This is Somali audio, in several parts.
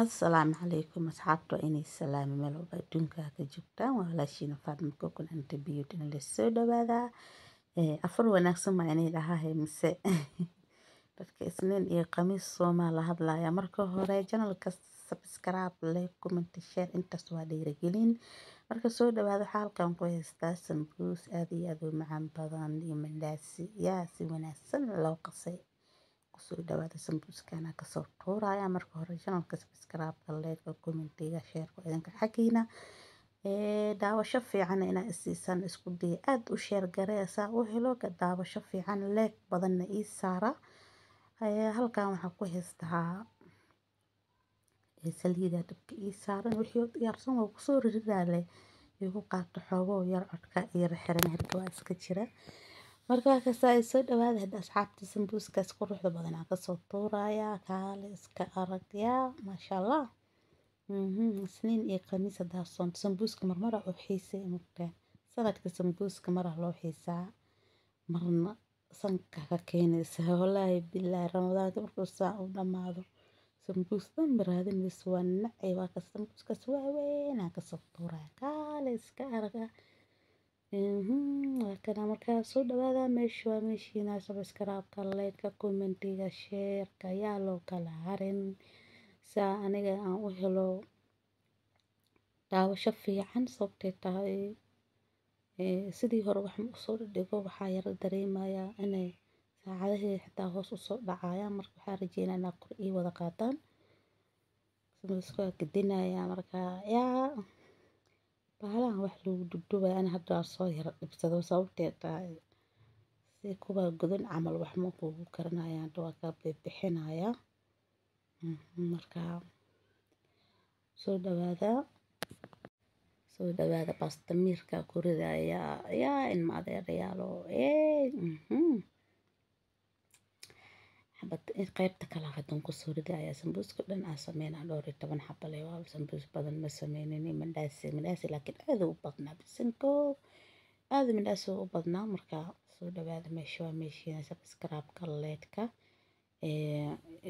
Asalaamu calaykum asxaabta inay salaami meel walba adduunka ka joogtaan waa walaashiina Faatma Kokon anta beauty la soo dhawaada afar wanaagsan ma inay dhahaa mise dadka isniin iyo khamiis Soomaali hadlaya marka hore channelka subscribe like comment share intaas waa dhiirigelin marka soo dhawaada halkan ku haystaa sambuus aad iyo aad u macaan badan iyo mandhaasi yaa si wanaagsan loo qasay soo dhawaada sambuuskana ka soo tuuraya marka hore channelka subscribe like comment share ku idinka xaqiina daawasho fiican inaa isiisan isku day aad u share gareysa u helo ka daawasho fiican like badanna ii saara halkan waxaa ku haystaa saliida dabka ii saaran wixii diyaarsan oo ku soo ridaale igu qaato xoogo yar codka iyo xiran hirka waa iska jira markaa ka soo dhawaada hadda asxaabta sambuuskaas quruxda badan aan ka soo tuuraya kaale iska aragya maasha Allah isniin iyo khamiis hadda soon sambuuska marmara oo xiisay mugtaa sanadka sambuuska mara loo xiisaa marna sanka ka keenaysa wallaahi billahi ramadaanka markuu saa u dhamaado sambuus dhan baraadinaysa waa nacay waa ka sambuuskaas waa weyn aan ka soo tuuraya kaale iska aragya kana markaa soo dhawaada meesha waa meeshiina subscribe-ka like-ka comment-iga share-ka yaa loo kala harin saa aniga aan u helo daawasho fiican sababtay tahay sidii hore waxaan u soo dhigo waxaa yara dareemayaa inay saacadihii xitaa hoos u soo dhacayaan marka waxaa rajeynaa inaa kor ii wada qaataan sambuuska gedinaya markaa yaa bahalahan wax lagu dubay ana hadda soo yara dhibsado sababtay tahay si kuwa godan camal wax ma kugu karanaya hadda waa ka bixinaya markaa soo dhawaada basta mirka ku ridaya yaa in ma adeerayaalo xabad qaybta kala hadan ku soo ridaya sambuuska dhan aan sameynaa dhowr iyo 10 xabba leh waa sambuus badan ma sameynayni mandhaasi laakiin aad u badnaa bisinko aad mandhaasi u badnaa markaa soo dhawaada meesha waa meeshiina subscribe-ka like-ka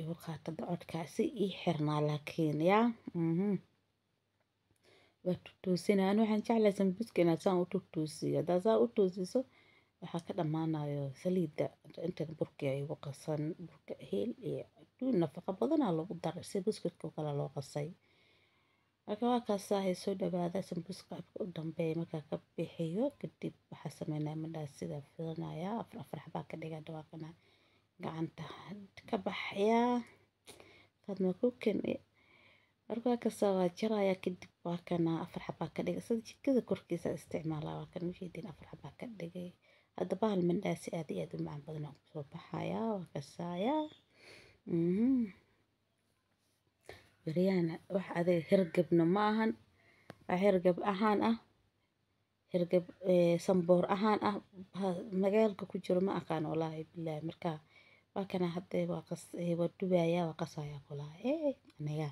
igu qaata codkaasi ii xirnaa laakiin yaa waa tuusinaan waxaan jeclahay sambuuska inaad saan u tuusiyo hadaa saa u tuusiso waxaa ka dhamaanayo saliida inta burka ay ugu qasan burka heel iyo duun nafaqo badan lagu daray si buskudka kale loo qasay marka waa kaas soo dhawaada sambuuska u dambeeya marka ka bixiyo kadib waxa sameynaa mandhaas sida filanaya afar xabaa ka dhiga dhawaaqana gacanta ka baxaya Faatma Kokon marka ka soo jaraya kadib waa kana afar xabaa ka dhiga sida jikada korkiisa isticmaala waa kan wixii afar xabaa ka dhigay hadda bahal mandhaasi aad iyo aad u macaan badan oo soo baxaya waa ka saaya بريانا wax adeeg hergebna ma ahan wax hergeb ahaan ah hergeb samboor ahaan ah magaalka ku jiro ma aqaan wallaahi billahi marka waa kana hadda waa qas waa dubaya waa qasaya wallaahi aniga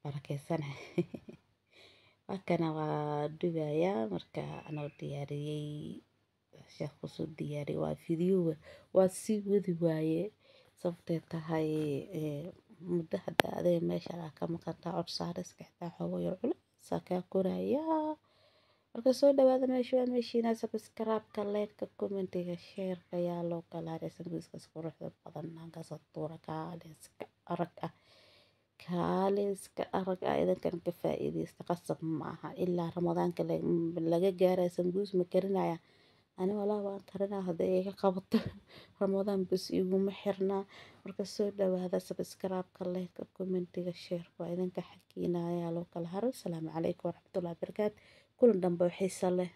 barakeysan waa kana waa dubaya marka anoo diyaariyay sheekh kusoo diyaariyay waa video waa si wadi waaye sababtay tahay muddo hadda adeeg meesha ka maqanta cod saariska xitaa xogo yar culus ka koraya marka soo dhawaada meesha waa meeshiina subscribe-ka like-ka comment-iga share-ka yaa loo kala haray sambuuska quruxda badan aan ka soo tuura kaale iska arag idankan ka faa'iideysta qasab ma aha ilaa ramadaanka laga gaaray sambuus ma karinaya ani walaa waan karinaa hadda iga qabato ramadaan bas iguma xirna marka soo dhawaada subscribe-ka like-ka comment-iga share-ka idinka xaqiina yaa loo kala haray assalaamu calaykum waraxmatullaahi wabarakaatuh kulan dambe xiiso leh